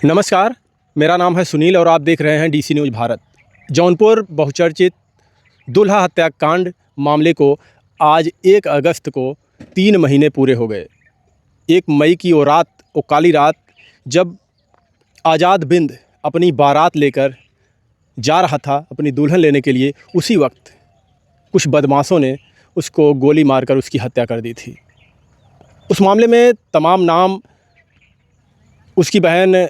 नमस्कार, मेरा नाम है सुनील और आप देख रहे हैं डीसी न्यूज़ भारत। जौनपुर बहुचर्चित दूल्हा हत्याकांड मामले को आज 1 अगस्त को 3 महीने पूरे हो गए। 1 मई की वो काली रात जब आज़ाद बिंद अपनी बारात लेकर जा रहा था अपनी दुल्हन लेने के लिए, उसी वक्त कुछ बदमाशों ने उसको गोली मारकर उसकी हत्या कर दी थी। उस मामले में तमाम नाम उसकी बहन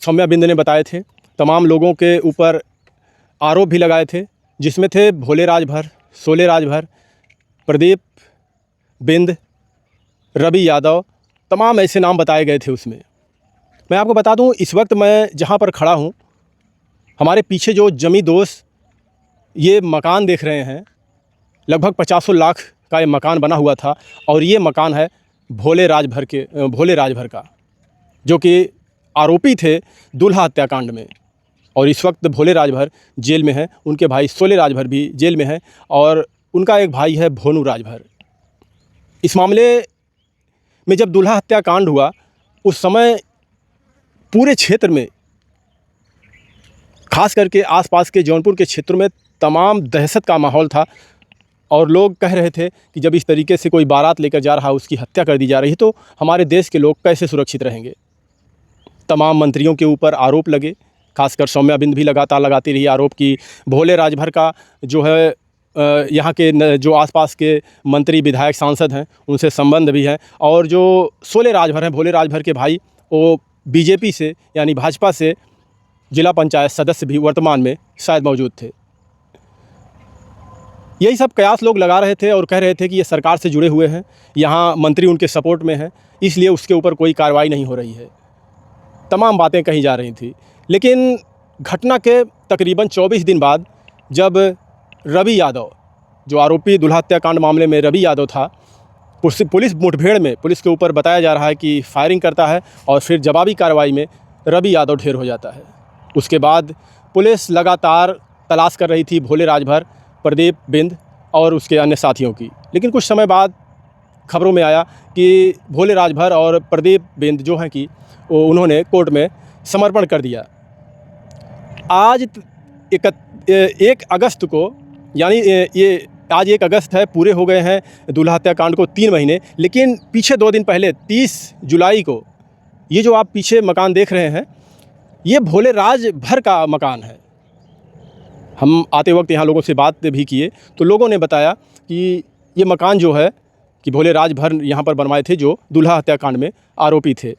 सौम्या बिंद ने बताए थे। तमाम लोगों के ऊपर आरोप भी लगाए थे, जिसमें थे भोले राजभर, शोले राजभर, प्रदीप बिंद, रवि यादव, तमाम ऐसे नाम बताए गए थे उसमें। मैं आपको बता दूं, इस वक्त मैं जहां पर खड़ा हूं, हमारे पीछे जो जमी दोस्त ये मकान देख रहे हैं, लगभग 50 लाख का ये मकान बना हुआ था और ये मकान है भोले राजभर का, जो कि आरोपी थे दूल्हा हत्याकांड में। और इस वक्त भोले राजभर जेल में हैं, उनके भाई शोले राजभर भी जेल में हैं और उनका एक भाई है भोनू राजभर। इस मामले में जब दूल्हा हत्याकांड हुआ, उस समय पूरे क्षेत्र में, खास करके आसपास के जौनपुर के क्षेत्रों में तमाम दहशत का माहौल था और लोग कह रहे थे कि जब इस तरीके से कोई बारात लेकर जा रहा है, उसकी हत्या कर दी जा रही है, तो हमारे देश के लोग कैसे सुरक्षित रहेंगे। तमाम मंत्रियों के ऊपर आरोप लगे, खासकर सौम्या बिंद भी लगातार लगाती रही आरोप कि भोले राजभर का जो है यहाँ के जो आसपास के मंत्री, विधायक, सांसद हैं, उनसे संबंध भी हैं। और जो शोले राजभर हैं, भोले राजभर के भाई, वो बीजेपी से यानी भाजपा से जिला पंचायत सदस्य भी वर्तमान में शायद मौजूद थे। यही सब कयास लोग लगा रहे थे और कह रहे थे कि ये सरकार से जुड़े हुए हैं, यहाँ मंत्री उनके सपोर्ट में हैं, इसलिए उसके ऊपर कोई कार्रवाई नहीं हो रही है। तमाम बातें कही जा रही थी। लेकिन घटना के तकरीबन 24 दिन बाद जब रवि यादव, जो आरोपी दूल्हा हत्याकांड मामले में रवि यादव था, पुलिस मुठभेड़ में पुलिस के ऊपर बताया जा रहा है कि फायरिंग करता है और फिर जवाबी कार्रवाई में रवि यादव ढेर हो जाता है। उसके बाद पुलिस लगातार तलाश कर रही थी भोले राजभर, प्रदीप बिंद और उसके अन्य साथियों की। लेकिन कुछ समय बाद खबरों में आया कि भोले राजभर और प्रदीप बिंद जो हैं कि उन्होंने कोर्ट में समर्पण कर दिया। आज 1 अगस्त को, यानी ये आज 1 अगस्त है, पूरे हो गए हैं दूल्हा हत्याकांड को 3 महीने। लेकिन पीछे 2 दिन पहले 30 जुलाई को ये जो आप पीछे मकान देख रहे हैं, ये भोले राजभर का मकान है। हम आते वक्त यहाँ लोगों से बात भी किए तो लोगों ने बताया कि ये मकान जो है कि भोले राजभर यहाँ पर बनवाए थे, जो दूल्हा हत्याकांड में आरोपी थे।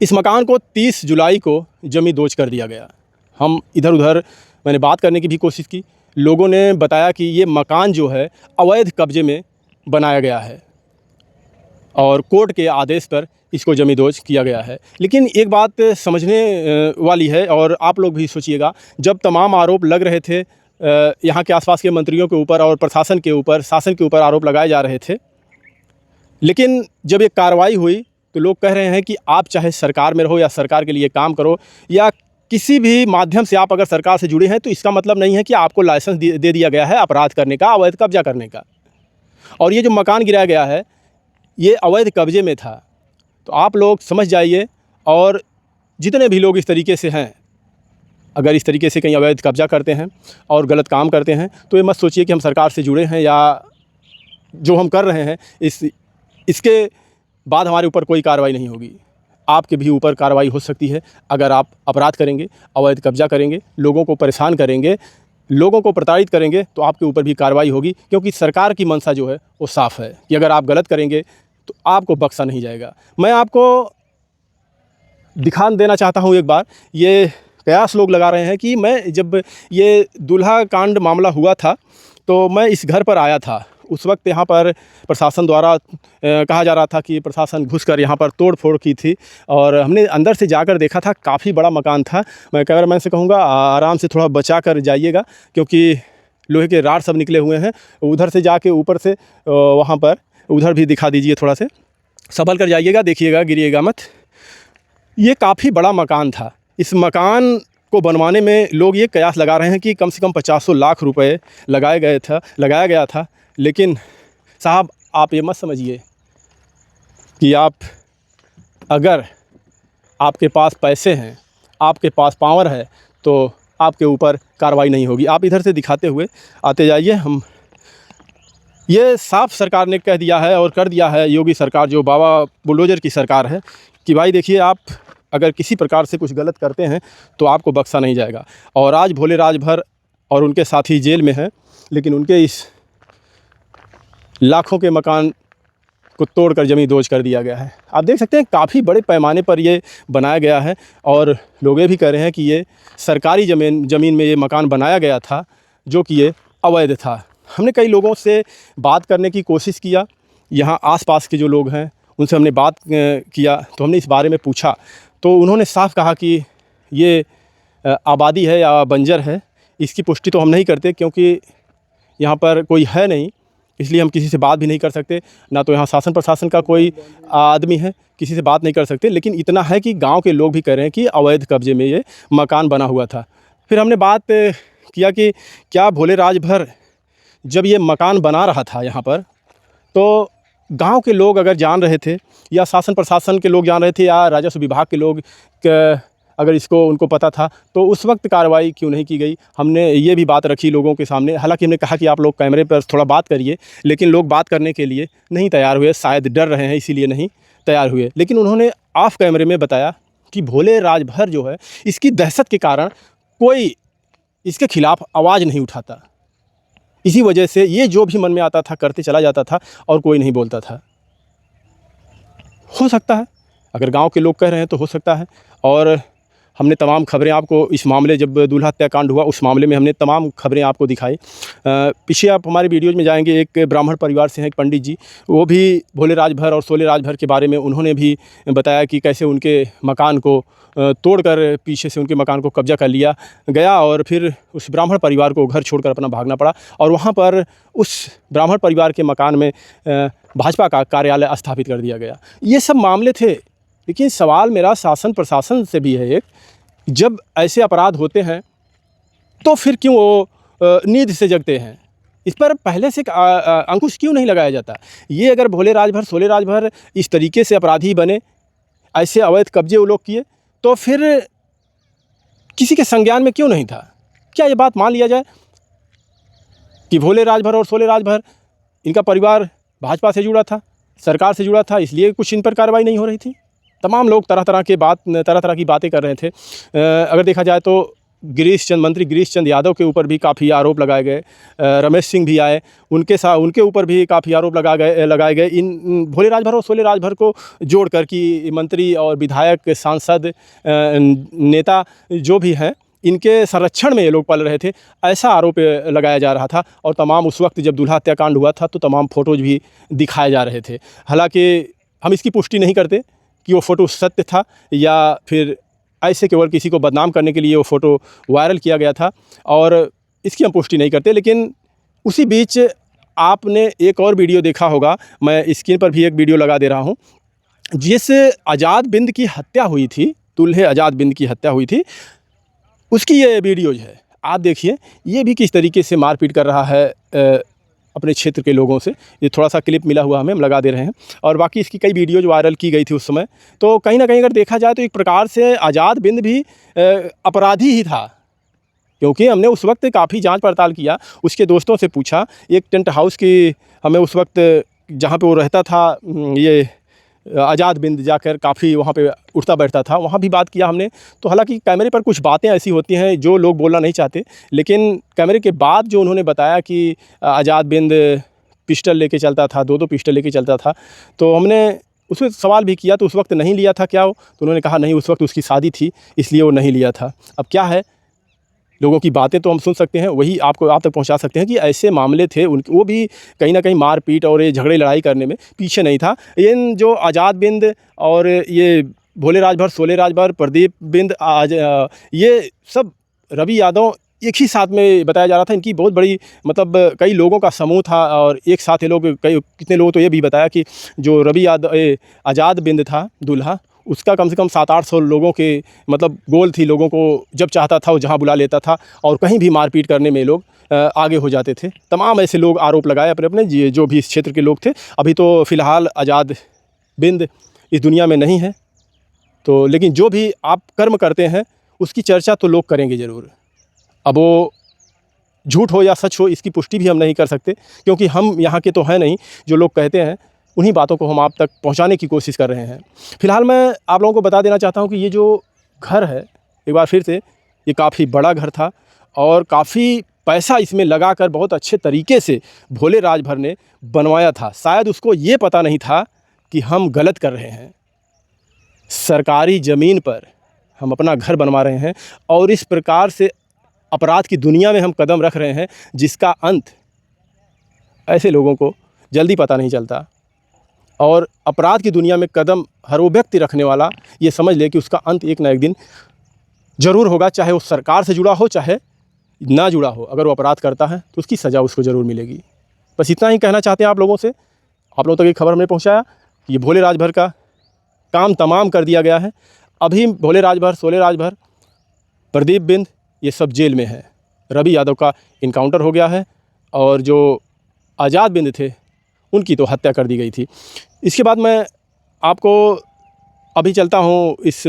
इस मकान को 30 जुलाई को जमी दोज कर दिया गया। हम इधर उधर मैंने बात करने की भी कोशिश की। लोगों ने बताया कि ये मकान जो है अवैध कब्जे में बनाया गया है और कोर्ट के आदेश पर इसको जमी दोज किया गया है। लेकिन एक बात समझने वाली है और आप लोग भी सोचिएगा, जब तमाम आरोप लग रहे थे यहाँ के आसपास के मंत्रियों के ऊपर और प्रशासन के ऊपर, शासन के ऊपर आरोप लगाए जा रहे थे, लेकिन जब ये कार्रवाई हुई तो लोग कह रहे हैं कि आप चाहे सरकार में रहो या सरकार के लिए काम करो या किसी भी माध्यम से आप अगर सरकार से जुड़े हैं, तो इसका मतलब नहीं है कि आपको लाइसेंस दे दिया गया है अपराध करने का, अवैध कब्जा करने का। और ये जो मकान गिराया गया है, ये अवैध कब्जे में था। तो आप लोग समझ जाइए, और जितने भी लोग इस तरीके से हैं, अगर इस तरीके से कहीं अवैध कब्जा करते हैं और गलत काम करते हैं, तो ये मत सोचिए कि हम सरकार से जुड़े हैं या जो हम कर रहे हैं इसके बाद हमारे ऊपर कोई कार्रवाई नहीं होगी। आपके भी ऊपर कार्रवाई हो सकती है अगर आप अपराध करेंगे, अवैध कब्जा करेंगे, लोगों को परेशान करेंगे, लोगों को प्रताड़ित करेंगे, तो आपके ऊपर भी कार्रवाई होगी। क्योंकि सरकार की मंशा जो है वो साफ़ है कि अगर आप गलत करेंगे तो आपको बख्शा नहीं जाएगा। मैं आपको दिखा देना चाहता हूँ एक बार, ये कयास लोग लगा रहे हैं कि मैं जब ये दूल्हा कांड मामला हुआ था तो मैं इस घर पर आया था। उस वक्त यहाँ पर प्रशासन द्वारा कहा जा रहा था कि प्रशासन घुसकर यहाँ पर तोड़ फोड़ की थी और हमने अंदर से जाकर देखा था, काफ़ी बड़ा मकान था। मैं कैमरामैन से कहूँगा आराम से थोड़ा बचा कर जाइएगा, क्योंकि लोहे के राड सब निकले हुए हैं। उधर से जाके ऊपर से वहाँ पर उधर भी दिखा दीजिए, थोड़ा से संभल कर जाइएगा, देखिएगा, गिरिएगा मत। ये काफ़ी बड़ा मकान था। इस मकान को बनवाने में लोग ये कयास लगा रहे हैं कि कम से कम 50 लाख रुपए लगाया गया था। लेकिन साहब, आप ये मत समझिए कि आप अगर आपके पास पैसे हैं, आपके पास पावर है, तो आपके ऊपर कार्रवाई नहीं होगी। आप इधर से दिखाते हुए आते जाइए। हम ये साफ सरकार ने कह दिया है और कर दिया है, योगी सरकार जो बाबा बुलडोज़र की सरकार है, कि भाई देखिए, आप अगर किसी प्रकार से कुछ गलत करते हैं तो आपको बख्शा नहीं जाएगा। और आज भोले राजभर और उनके साथी जेल में हैं, लेकिन उनके इस लाखों के मकान को तोड़कर ज़मींदोज़ कर दिया गया है। आप देख सकते हैं काफ़ी बड़े पैमाने पर ये बनाया गया है, और लोग ये भी कह रहे हैं कि ये सरकारी ज़मीन में ये मकान बनाया गया था, जो कि ये अवैध था। हमने कई लोगों से बात करने की कोशिश किया, यहाँ आसपास के जो लोग हैं उनसे हमने बात किया, तो हमने इस बारे में पूछा, तो उन्होंने साफ कहा कि ये आबादी है या बंजर है, इसकी पुष्टि तो हम नहीं करते, क्योंकि यहाँ पर कोई है नहीं, इसलिए हम किसी से बात भी नहीं कर सकते। ना तो यहाँ शासन प्रशासन का कोई आदमी है, किसी से बात नहीं कर सकते। लेकिन इतना है कि गांव के लोग भी कह रहे हैं कि अवैध कब्जे में ये मकान बना हुआ था। फिर हमने बात किया कि क्या भोले राजभर जब ये मकान बना रहा था यहाँ पर, तो गांव के लोग अगर जान रहे थे, या शासन प्रशासन के लोग जान रहे थे, या राजस्व विभाग के लोग अगर इसको उनको पता था, तो उस वक्त कार्रवाई क्यों नहीं की गई। हमने ये भी बात रखी लोगों के सामने। हालांकि हमने कहा कि आप लोग कैमरे पर थोड़ा बात करिए, लेकिन लोग बात करने के लिए नहीं तैयार हुए, शायद डर रहे हैं इसीलिए नहीं तैयार हुए। लेकिन उन्होंने ऑफ कैमरे में बताया कि भोले राजभर जो है, इसकी दहशत के कारण कोई इसके खिलाफ़ आवाज़ नहीं उठाता, इसी वजह से ये जो भी मन में आता था करते चला जाता था और कोई नहीं बोलता था। हो सकता है, अगर गांव के लोग कह रहे हैं तो हो सकता है। और हमने तमाम खबरें आपको इस मामले, जब दूल्हा हत्याकांड हुआ उस मामले में हमने तमाम खबरें आपको दिखाई। पीछे आप हमारे वीडियोज़ में जाएंगे, एक ब्राह्मण परिवार से हैं, एक पंडित जी, वो भी भोले राजभर और सोले राजभर के बारे में उन्होंने भी बताया कि कैसे उनके मकान को तोड़कर पीछे से उनके मकान को कब्जा कर लिया गया, और फिर उस ब्राह्मण परिवार को घर छोड़कर अपना भागना पड़ा, और वहाँ पर उस ब्राह्मण परिवार के मकान में भाजपा का कार्यालय स्थापित कर दिया गया। ये सब मामले थे। लेकिन सवाल मेरा शासन प्रशासन से भी है, एक जब ऐसे अपराध होते हैं तो फिर क्यों वो नींद से जगते हैं, इस पर पहले से अंकुश क्यों नहीं लगाया जाता। ये अगर भोले राजभर सोले राजभर इस तरीके से अपराधी बने, ऐसे अवैध कब्जे वो लोग किए, तो फिर किसी के संज्ञान में क्यों नहीं था। क्या ये बात मान लिया जाए कि भोले राजभर और सोले राजभर, इनका परिवार भाजपा से जुड़ा था, सरकार से जुड़ा था, इसलिए कुछ इन पर कार्रवाई नहीं हो रही थी। तमाम लोग तरह तरह की बातें कर रहे थे। अगर देखा जाए तो मंत्री गिरीश चंद यादव के ऊपर भी काफ़ी आरोप लगाए गए। रमेश सिंह भी आए, उनके ऊपर भी काफ़ी आरोप लगाए गए इन भोले राजभर और सोले राजभर को जोड़कर, कि मंत्री और विधायक, सांसद, नेता जो भी हैं, इनके संरक्षण में ये लोग पल रहे थे, ऐसा आरोप लगाया जा रहा था। और तमाम उस वक्त जब दूल्हा हत्याकांड हुआ था तो तमाम फ़ोटोज़ भी दिखाए जा रहे थे। हालांकि हम इसकी पुष्टि नहीं करते कि वो फ़ोटो सत्य था या फिर ऐसे केवल किसी को बदनाम करने के लिए वो फ़ोटो वायरल किया गया था, और इसकी हम पुष्टि नहीं करते। लेकिन उसी बीच आपने एक और वीडियो देखा होगा, मैं स्क्रीन पर भी एक वीडियो लगा दे रहा हूँ, जिस आज़ाद बिंद की हत्या हुई थी, दूल्हे आज़ाद बिंद की हत्या हुई थी, उसकी ये वीडियोज़ है। आप देखिए, ये भी किस तरीके से मारपीट कर रहा है अपने क्षेत्र के लोगों से। ये थोड़ा सा क्लिप मिला हुआ हमें, हम लगा दे रहे हैं, और बाकी इसकी कई वीडियोज़ वायरल की गई थी उस समय। तो कहीं ना कहीं अगर देखा जाए तो एक प्रकार से आज़ाद बिंद भी अपराधी ही था, क्योंकि हमने उस वक्त काफ़ी जांच पड़ताल किया, उसके दोस्तों से पूछा। एक टेंट हाउस की हमें उस वक्त जहाँ पे वो रहता था, ये आज़ाद बिंद, जाकर काफ़ी वहाँ पे उठता बैठता था, वहाँ भी बात किया हमने। तो हालांकि कैमरे पर कुछ बातें ऐसी होती हैं जो लोग बोलना नहीं चाहते, लेकिन कैमरे के बाद जो उन्होंने बताया कि आज़ाद बिंद पिस्टल लेके चलता था, दो पिस्टल लेके चलता था, तो हमने उसमें सवाल भी किया तो उस वक्त नहीं लिया था क्या वो, तो उन्होंने कहा नहीं, उस वक्त उसकी शादी थी इसलिए वो नहीं लिया था। अब क्या है, लोगों की बातें तो हम सुन सकते हैं, वही आप तक पहुंचा सकते हैं कि ऐसे मामले थे उनके, वो भी कहीं ना कहीं मारपीट और ये झगड़े लड़ाई करने में पीछे नहीं था। इन जो आज़ाद बिंद और ये भोले राजभर, सोले राजभर, प्रदीप बिंद, ये सब रवि यादव एक ही साथ में बताया जा रहा था। इनकी बहुत बड़ी, मतलब कई लोगों का समूह था, और एक साथ ये लोग, कितने लोगों तो ये भी बताया कि जो रवि यादव आज़ाद बिंद था दूल्हा, उसका कम से कम 700-800 लोगों के मतलब गोल थी। लोगों को जब चाहता था वो जहाँ बुला लेता था, और कहीं भी मारपीट करने में लोग आगे हो जाते थे। तमाम ऐसे लोग आरोप लगाए अपने अपने, जो भी इस क्षेत्र के लोग थे। अभी तो फ़िलहाल आज़ाद बिंद इस दुनिया में नहीं है, तो लेकिन जो भी आप कर्म करते हैं उसकी चर्चा तो लोग करेंगे ज़रूर। अब वो झूठ हो या सच हो इसकी पुष्टि भी हम नहीं कर सकते, क्योंकि हम यहाँ के तो हैं नहीं। जो लोग कहते हैं उन्हीं बातों को हम आप तक पहुँचाने की कोशिश कर रहे हैं। फ़िलहाल मैं आप लोगों को बता देना चाहता हूँ कि ये जो घर है, एक बार फिर से, ये काफ़ी बड़ा घर था और काफ़ी पैसा इसमें लगाकर बहुत अच्छे तरीके से भोले राजभर ने बनवाया था। शायद उसको ये पता नहीं था कि हम गलत कर रहे हैं। सरकारी ज़मीन पर हम अपना घर बनवा रहे हैं और इस प्रकार से अपराध की दुनिया में हम कदम रख रहे हैं, जिसका अंत ऐसे लोगों को जल्दी पता नहीं चलता। और अपराध की दुनिया में कदम हर वो व्यक्ति रखने वाला ये समझ ले कि उसका अंत एक ना एक दिन ज़रूर होगा, चाहे वो सरकार से जुड़ा हो चाहे ना जुड़ा हो। अगर वो अपराध करता है तो उसकी सज़ा उसको ज़रूर मिलेगी। बस इतना ही कहना चाहते हैं आप लोगों से। आप लोगों तक ये खबर हमने पहुँचाया कि ये भोले राजभर का काम तमाम कर दिया गया है। अभी भोले राजभर, शोले राजभर, प्रदीप बिंद ये सब जेल में है। रवि यादव का इनकाउंटर हो गया है और जो आज़ाद बिंद थे उनकी तो हत्या कर दी गई थी। इसके बाद मैं आपको अभी चलता हूँ इस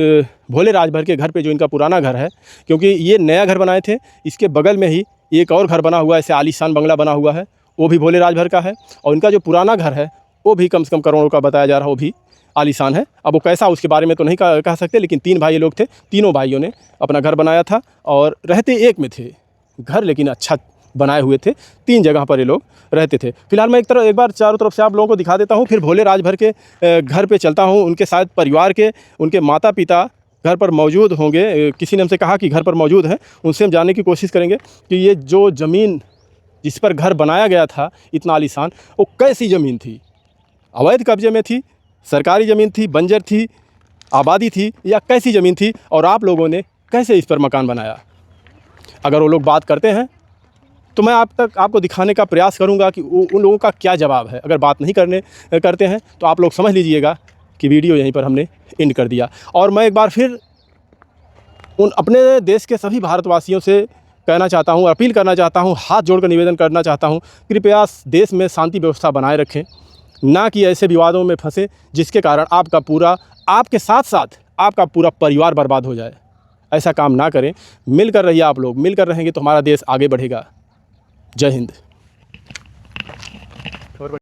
भोले राजभर के घर पे, जो इनका पुराना घर है, क्योंकि ये नया घर बनाए थे। इसके बगल में ही एक और घर बना हुआ है, ऐसे आलीशान बंगला बना हुआ है, वो भी भोले राजभर का है। और इनका जो पुराना घर है वो भी कम से कम करोड़ों का बताया जा रहा है, वो भी आलीशान है। अब वो कैसा उसके बारे में तो नहीं कह सकते, लेकिन 3 भाई लोग थे। तीनों भाइयों ने अपना घर बनाया था और रहते एक में थे घर, लेकिन अच्छा बनाए हुए थे। 3 जगह पर ये लोग रहते थे। फिलहाल मैं एक बार चारों तरफ से आप लोगों को दिखा देता हूँ, फिर भोले राजभर के घर पे चलता हूँ। उनके शायद परिवार के, उनके माता पिता घर पर मौजूद होंगे। किसी ने हमसे कहा कि घर पर मौजूद हैं, उनसे हम जानने की कोशिश करेंगे कि ये जो ज़मीन जिस पर घर बनाया गया था इतना आलीशान, वो कैसी ज़मीन थी? अवैध कब्जे में थी, सरकारी ज़मीन थी, बंजर थी, आबादी थी, या कैसी ज़मीन थी? और आप लोगों ने कैसे इस पर मकान बनाया? अगर वो लोग बात करते हैं तो मैं आपको दिखाने का प्रयास करूंगा कि उन लोगों का क्या जवाब है। अगर बात नहीं करते हैं तो आप लोग समझ लीजिएगा कि वीडियो यहीं पर हमने एंड कर दिया। और मैं एक बार फिर उन अपने देश के सभी भारतवासियों से कहना चाहता हूँ, अपील करना चाहता हूँ, हाथ जोड़कर निवेदन करना चाहता हूँ, कृपया देश में शांति व्यवस्था बनाए रखें, ना कि ऐसे विवादों में फंसे जिसके कारण आपके साथ साथ आपका पूरा परिवार बर्बाद हो जाए। ऐसा काम ना करें। मिलकर रहिए आप लोग, मिलकर रहेंगे तो हमारा देश आगे बढ़ेगा। जय हिंद।